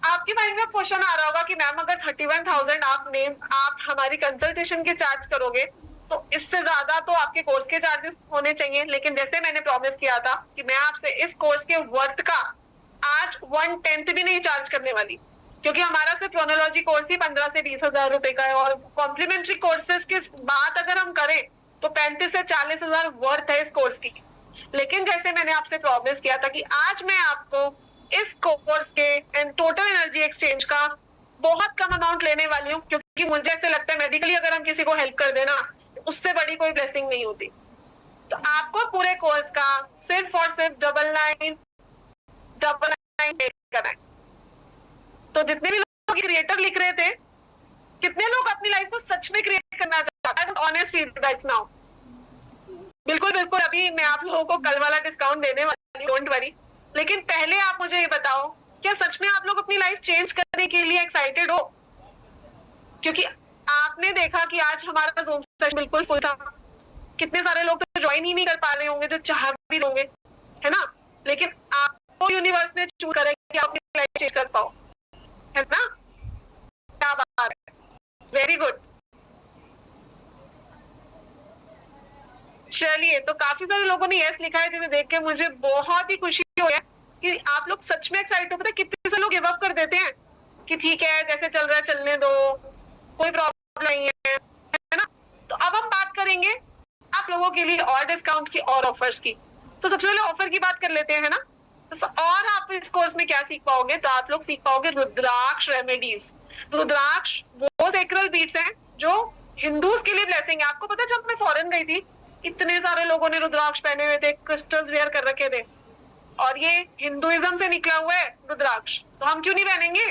आपके माइंड में क्वेश्चन आ रहा होगा कि मैम अगर 31,000 आप हमारी कंसल्टेशन के चार्ज करोगे तो इससे ज्यादा तो आपके कोर्स के चार्जेस होने चाहिए। लेकिन जैसे मैंने प्रॉमिस किया था कि मैं आपसे इस कोर्स के वर्थ का आज 1/10 भी नहीं चार्ज करने वाली, क्योंकि हमारा सिर्फ क्रोनोलॉजी कोर्स ही 15 से 20 हजार रुपए का है, और कॉम्प्लीमेंट्री कोर्सेज की बात अगर हम करें तो 35 से 40 हजार वर्थ है इस कोर्स की। लेकिन जैसे मैंने आपसे प्रॉमिस किया था कि आज मैं आपको इस कोर्स के एंड टोटल एनर्जी एक्सचेंज का बहुत कम अमाउंट लेने वाली हूँ, क्योंकि मुझे ऐसे लगता है मेडिकली अगर हम किसी को हेल्प कर देना उससे बड़ी कोई ब्लेसिंग नहीं होती। तो आपको पूरे कोर्स का सिर्फ और सिर्फ 9999 पे करना है। तो जितने भी लोग क्रिएटर लिख रहे थे, कितने लोग अपनी लाइफ को सच में क्रिएट करना चाहते हैं? Honest feedback now. बिल्कुल बिल्कुल, अभी मैं आप लोगों को कल वाला डिस्काउंट देने वाली हूं, डोंट वरी। लेकिन पहले आप मुझे ये बताओ, क्या सच में आप लोग अपनी लाइफ चेंज करने के लिए एक्साइटेड हो? क्योंकि आपने देखा कि आज हमारा ज़ूम सेशन बिल्कुल फुल था। कितने सारे लोग तो ज्वाइन ही नहीं कर पा रहे होंगे जो चाह भी होंगे, है ना? लेकिन आपको यूनिवर्स ने चूज करा कि आप अपनी लाइफ चेंज कर पाओ, है ना? क्या बात है, वेरी गुड। चलिए, तो काफी सारे लोगों ने यस लिखा है, जिसे देख के मुझे बहुत ही खुशी हुई है कि आप लोग सच में एक्साइटेड हो। पता है कितने से लोग गिव अप कर देते हैं कि ठीक है जैसे चल रहा है चलने दो, कोई प्रॉब्लम नहीं है ना? तो अब हम बात करेंगे आप लोगों के लिए और डिस्काउंट की और ऑफर्स की। तो सबसे पहले ऑफर की बात कर लेते हैं, है ना? तो और आप इस कोर्स में क्या सीख पाओगे? तो आप लोग सीख पाओगे रुद्राक्ष रेमेडीज। रुद्राक्ष वो सेक्रल बीट्स हैं जो हिंदूज के लिए ब्लेसिंग है। आपको पता है जब मैं फॉरेन गई थी, इतने सारे लोगों ने रुद्राक्ष पहने हुए थे, क्रिस्टल्स वेयर कर रखे थे, और ये हिंदुइज्म से निकला हुआ है रुद्राक्ष, तो हम क्यों नहीं पहनेंगे?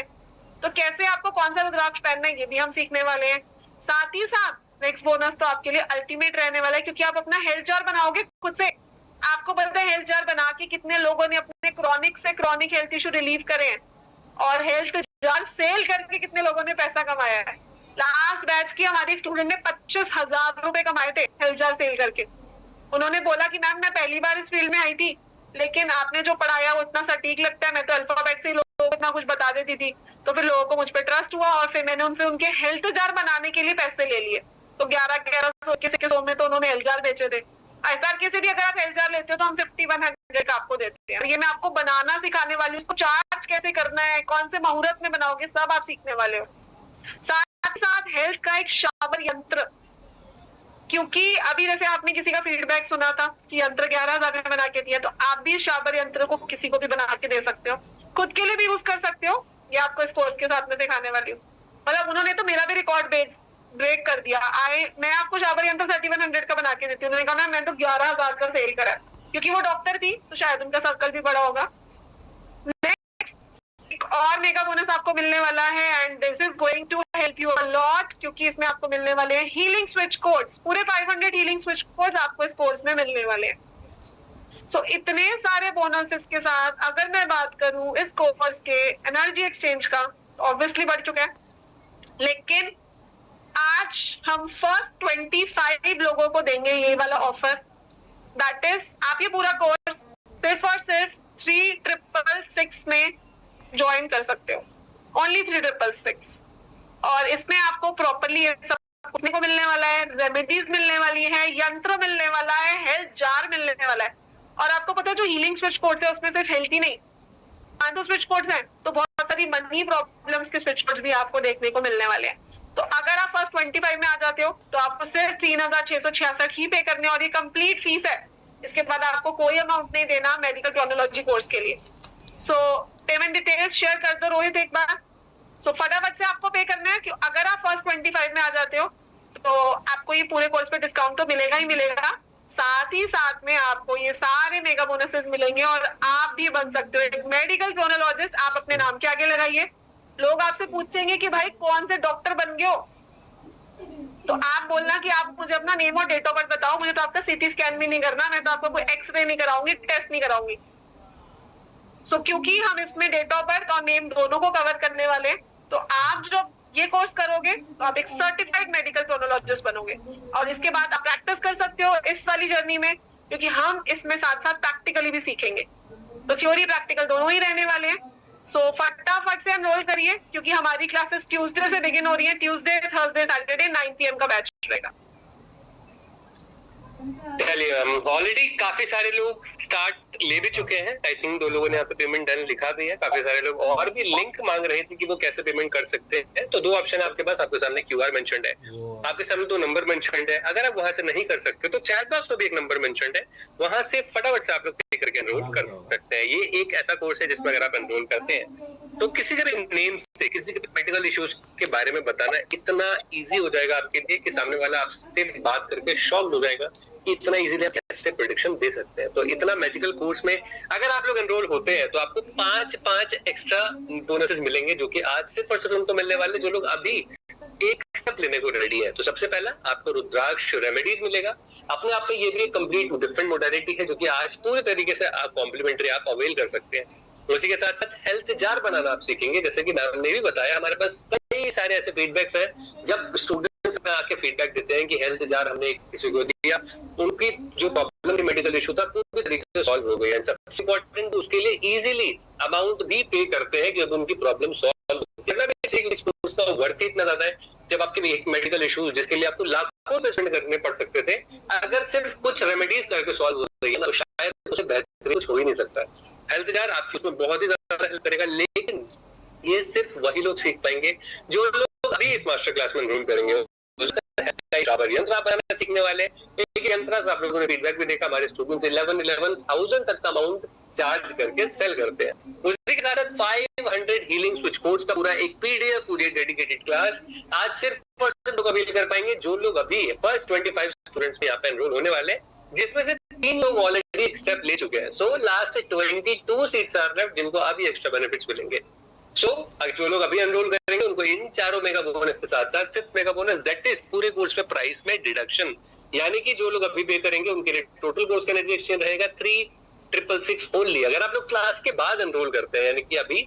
तो कैसे आपको कौन सा रुद्राक्ष पहनना है ये भी हम सीखने वाले हैं। साथ ही साथ नेक्स्ट बोनस तो आपके लिए अल्टीमेट रहने वाला है, क्योंकि आप अपना हेल्थ जार बनाओगे खुद से। आपको पता है हेल्थ जार बना के कितने लोगों ने अपने क्रॉनिक से क्रॉनिक हेल्थ इशू रिलीव करे हैं, और हेल्थ जार सेल करके कितने लोगों ने पैसा कमाया है। लास्ट बैच की हमारी स्टूडेंट ने 25,000 रुपए कमाए थे हेल्थ जार सेल करके। उन्होंने बोला कि मैम मैं पहली बार इस फील्ड में आई थी, लेकिन आपने जो पढ़ाया वो इतना सटीक लगता है, मैं तो अल्फाबेट से लोगों को इतना कुछ बता देती थी। तो फिर लोगों को मुझ पर ट्रस्ट हुआ, और फिर मैंने उनसे उनके हेल्थ जार बनाने के लिए पैसे ले लिए। तो 1100 किसी में तो उन्होंने हेल्थ जार बेचे थे। SRK से भी अगर आप हेल्थ जार लेते हो तो हम 5100 आपको देते हैं। ये मैं आपको बनाना सिखाने वाली हूँ, उसको चार्ज कैसे करना है, कौन से मुहूर्त में बनाओगे, सब आप सीखने वाले हो। साथ ही साथ हेल्थ का एक शावर यंत्र, क्योंकि अभी जैसे आपने किसी का फीडबैक सुना था कि यंत्र 11,000 में बना के दिया, तो आप भी शावर यंत्र को किसी को भी बना के दे सकते हो, खुद के लिए भी यूज कर सकते हो। ये आपको इस कोर्स के साथ में सिखाने वाली हूँ। मतलब उन्होंने तो मेरा भी रिकॉर्ड ब्रेक कर दिया। मैं आपको शावर यंत्र 3100 का बना के देती हूँ। उन्होंने कहा मैं तो 11,000 का सेल करा, क्योंकि वो डॉक्टर थी तो शायद उनका सर्कल भी बड़ा होगा। एक और मेगा बोनस आपको मिलने वाला है, and this is going to help you a lot, क्योंकि इसमें आपको मिलने वाले हैं हीलिंग स्विच कोड्स। पूरे 500 हीलिंग स्विच कोड्स आपको इस कोर्स में मिलने वाले हैं। सो इतने सारे बोनसेस के साथ अगर मैं बात करूं इस कोर्स के एनर्जी एक्सचेंज का, ऑब्वियसली बढ़ चुका है, लेकिन आज हम फर्स्ट 25 लोगों को देंगे ये वाला ऑफर। दैट इज आप ये पूरा कोर्स सिर्फ और सिर्फ 3666 में ज्वाइन कर सकते हो, ओनली 3666। और इसमें आपको प्रॉपरली सब को मिलने वाला है, रेमेडीज मिलने वाली है, यंत्र मिलने वाला है, हेल्थ जार मिलने वाला है। और आपको पता है जो हीलिंग स्विच कोड्स है उसमें सिर्फ हेल्थ ही नहीं, तो स्विच कोड्स हैं, तो बहुत सारी मनी प्रॉब्लम्स के स्विच कोड्स भी आपको देखने को मिलने वाले हैं। तो अगर आप फर्स्ट 25 में आ जाते हो तो आपको सिर्फ 3,666 ही पे करने, और ये कंप्लीट फीस है। इसके बाद आपको कोई अमाउंट नहीं देना मेडिकल क्रोनोलॉजी कोर्स के लिए। सो पेमेंट डिटेल्स शेयर कर दो रोहित एक बार। सो फटाफट से आपको पे करना है कि अगर आप फर्स्ट 25 में आ जाते हो तो आपको ये पूरे कोर्स पे डिस्काउंट तो मिलेगा ही मिलेगा, साथ ही साथ में आपको ये सारे मेगा बोनसेस मिलेंगे, और आप भी बन सकते हो एक मेडिकल क्रोनोलॉजिस्ट। आप अपने नाम के आगे लगाइए। लोग आपसे पूछेंगे कि भाई कौन से डॉक्टर बन गए हो, तो आप बोलना कि आप मुझे अपना नेम और डेट ऑफ बर्थ बताओ, मुझे तो आपका CT स्कैन भी नहीं करना, मैं तो आपको कोई एक्सरे नहीं कराऊंगी, टेस्ट नहीं कराऊंगी। सो क्योंकि हम इसमें डेट ऑफ बर्थ और नेम दोनों को कवर करने वाले हैं, तो आप जब ये कोर्स करोगे तो आप एक सर्टिफाइड मेडिकल क्रोनोलॉजिस्ट बनोगे, और इसके बाद आप प्रैक्टिस कर सकते हो इस वाली जर्नी में, क्योंकि हम इसमें साथ साथ प्रैक्टिकली भी सीखेंगे। तो थ्योरी प्रैक्टिकल दोनों ही रहने वाले हैं। सो फटाफट से एनरोल करिए, क्योंकि हमारी क्लासेस ट्यूसडे से बिगिन हो रही है। ट्यूसडे, थर्सडे, सैटरडे 9 PM का बैच रहेगा। चलिए ऑलरेडी काफी सारे लोग स्टार्ट ले भी चुके हैं। आई थिंक 2 लोगों ने यहाँ पे पेमेंट डन लिखा भी है। काफी सारे लोग और भी लिंक मांग रहे थे कि वो कैसे पेमेंट कर सकते हैं। तो 2 ऑप्शन आपके पास, आपके सामने QR मेंशन्ड है, आपके सामने 2 नंबर मेंशन्ड है। अगर आप वहां से नहीं कर सकते तो चैट बॉक्स में भी एक नंबर मेंशन्ड है, वहां से फटाफट से आप लोग पे करके एनरोल कर सकते हैं। ये एक ऐसा कोर्स है जिसमें अगर आप एनरोल करते हैं तो किसी के भी नेम से, किसी के भी मेडिकल इश्यूज के बारे में बताना इतना इजी हो जाएगा आपके लिए कि सामने वाला आपसे बात करके शॉक्ड हो जाएगा कि इतना इजीली आप कैसे प्रेडिक्शन दे सकते हैं। तो इतना मैजिकल कोर्स में अगर आप लोग एनरोल होते हैं तो आपको 5 एक्स्ट्रा बोनसेस मिलेंगे, जो कि आज सिर्फ और सिर्फ उनको मिलने वाले जो लोग अभी एक स्टेप लेने को रेडी है। तो सबसे पहला आपको रुद्राक्ष रेमेडीज मिलेगा। अपने आप में ये भी एक कंप्लीट डिफरेंट मोडालिटी है जो कि आज पूरे तरीके से आप कॉम्प्लीमेंट्री आप अवेल कर सकते हैं। उसी के साथ साथ हेल्थ जार बनाना आप सीखेंगे। जैसे कि मैम ने भी बताया, हमारे पास कई सारे ऐसे फीडबैक्स हैं जब स्टूडेंट्स में आके फीडबैक देते हैं कि हेल्थ जार हमने किसी को दिया, उनकी जो प्रॉब्लम मेडिकल इशू था पूरी तरीके से सॉल्व हो गई है। सबसे इम्पोर्टेंट उसके लिए इजीली अमाउंट भी पे करते हैं कि अब उनकी प्रॉब्लम सॉल्व वर्थ इतना ज्यादा है। जब आपके एक मेडिकल इशू जिसके लिए आपको लाखों रुपए स्पेंड करने पड़ सकते थे, अगर सिर्फ कुछ रेमेडीज करके सॉल्व हो रही है ना, तो शायद उससे बेहतर कुछ हो ही नहीं सकता। हेल्थ जार आपकी उसमें बहुत ही ज्यादा हेल्प करेगा, लेकिन ये सिर्फ वही लोग सीख पाएंगे जो लोग अभी इस मास्टर क्लास में एनरोल करेंगे। यंत्र बनाना सीखने वाले एक यंत्र से आप लोगों ने फीडबैक भी देखा, हमारे स्टूडेंट्स 11,000 तक का अमाउंट चार्ज करके सेल करते हैं। उसी के साथ 500 हीलिंग स्विच कोर्स का पूरा एक PDF, पूरी डेडिकेटेड क्लास आज सिर्फ लोग अवेल कर पाएंगे जो लोग अभी फर्स्ट 25 स्टूडेंट्स में यहाँ पे एनरोल होने वाले, जिसमें से 3 लोग ऑलरेडी एक स्टेप ले चुके हैं। So last 22 seats are left जिनको अभी एक्स्ट्रा बेनिफिट्स मिलेंगे। सो जो लोग अभी एनरोल करेंगे उनको इन 4 मेगा बोनस के साथ साथ 5th mega bonus, that is पूरे कोर्स में प्राइस में डिडक्शन, यानी कि जो लोग अभी पे करेंगे उनके लिए टोटल कोर्स का एनर्जी एक्सचेंज रहेगा 3,666 ओनली। अगर आप लोग क्लास के बाद एनरोल करते हैं, यानी कि अभी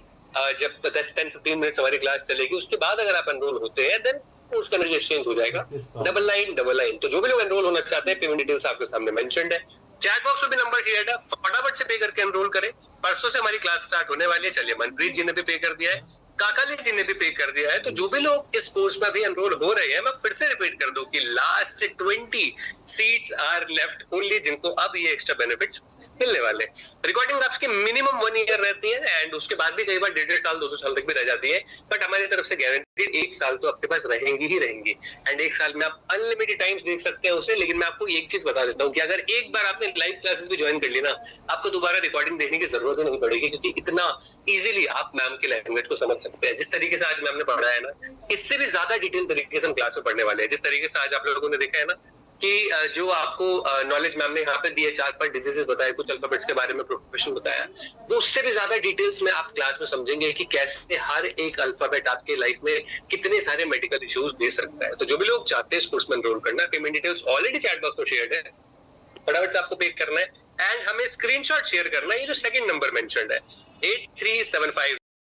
जब 10-15 मिनट हमारी क्लास चलेगी उसके बाद अगर आप एनरोल होते हैं देन कोर्स का एनर्जी एक्सचेंज हो जाएगा 999। तो जो भी लोग एनरोल होना चाहते हैं, पेमेंट डिटेल्स आपके सामने मेंशन्ड है, चैट बॉक्स में भी नंबर शेयर है, फटाफट से पे करके एनरोल करें। परसों से हमारी क्लास स्टार्ट होने वाली है। चलिए, मनप्रीत जी ने भी पे कर दिया है, काकाली जी ने भी पे कर दिया है। तो जो भी लोग इस कोर्स में अभी एनरोल हो रहे हैं, मैं फिर से रिपीट कर दूं कि last 20 seats are left only जिनको अब ये एक्स्ट्रा बेनिफिट्स मिलने वाले। रिकॉर्डिंग आपकी मिनिमम 1 ईयर रहती है एंड उसके बाद भी कई बार 1.5 साल 2 साल तक भी रह जाती है, बट हमारी तरफ से गारंटीड 1 साल तो आपके पास रहेंगी ही रहेंगी। एंड 1 साल में आप अनलिमिटेड टाइम्स देख सकते हैं उसे। लेकिन मैं आपको एक चीज बता देता हूँ कि अगर एक बार आपने लाइव क्लासेस भी ज्वाइन कर ली ना, आपको दोबारा रिकॉर्डिंग देखने की जरूरत ही नहीं पड़ेगी, क्योंकि इतना इजीली आप मैम के लैंग्वेज को समझ सकते हैं। जिस तरीके से आज मैम ने पढ़ाया है ना, इससे भी ज्यादा डिटेल तरीके से हम क्लास में पढ़ने वाले हैं। जिस तरीके से आज आप लोगों ने देखा है ना कि जो आपको नॉलेज मैम ने यहाँ पे दी है, 4-5 डिजीजेस बताए, कुछ अल्फाबेट्स के बारे में प्रोफेशन बताया, वो उससे भी ज्यादा डिटेल्स में आप क्लास में समझेंगे कि कैसे हर एक अल्फाबेट आपके लाइफ में कितने सारे मेडिकल इश्यूज दे सकता है। तो जो भी लोग चाहते हैं इस कोर्स में एनरोल करना, payment details already chat box में शेयर्ड है, फटाफट से आपको पे करना है एंड हमें स्क्रीनशॉट शेयर करना है। ये जो सेकंड नंबर मेंशन्ड है 8375